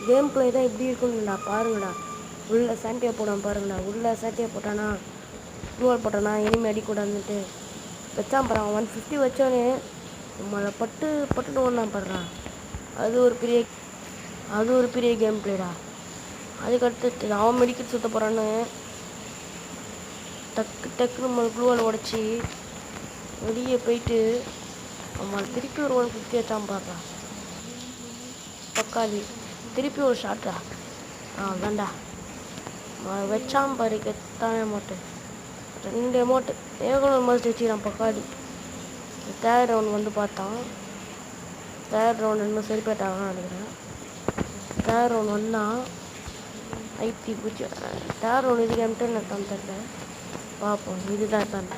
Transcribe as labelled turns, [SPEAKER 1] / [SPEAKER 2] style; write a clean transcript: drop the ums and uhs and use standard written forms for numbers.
[SPEAKER 1] Game play தான் எப்படி இருக்குன்னு பாருங்கடா. உள்ளே சாண்டியை போடாமல் பாருங்கடா. உள்ளே சாண்டியை போட்டானா க்ளூவால் போட்டானா இனிமேல் அடிக்கூடாதுன்னுட்டு வச்சான் பாரு. அவன் 150 வச்சோன்னே நம்மளை பட்டுன்னு ஒன்றான் பாடுறான். அது ஒரு பெரிய கேம் ப்ளேடா. அதுக்கடுத்து அவன் மெடிக்கல் சுற்ற போகிறான்னு டக்குன்னு நம்ம க்ளூவால் உடச்சி வெளியே போயிட்டு அவன் திருப்பி ஒரு 150 வச்சான் பாடுறான். பக்காளி திருப்பி ஒரு ஷாட்டா. வேண்டா வச்சான் பாரு கெத்தான அமௌண்ட்டு. 2 அமௌண்ட்டு ஏகோட மஸ்ட் வச்சுக்கிறான் பக்காளி. தேர்ட் ரவுண்ட் வந்து பார்த்தான். தேர்ட் ரவுண்ட் இன்னும் சரிப்பேட்டாங்கன்னு நினைக்கிறேன். தேர்ட் ரவுண்ட் வந்தான் ஐத்தி பூச்சி. தேர்ட் ரவுண்ட் இதுக்கு எம்டன் எடுத்தான் தெரியல. பார்ப்போம். இதுதான் தான்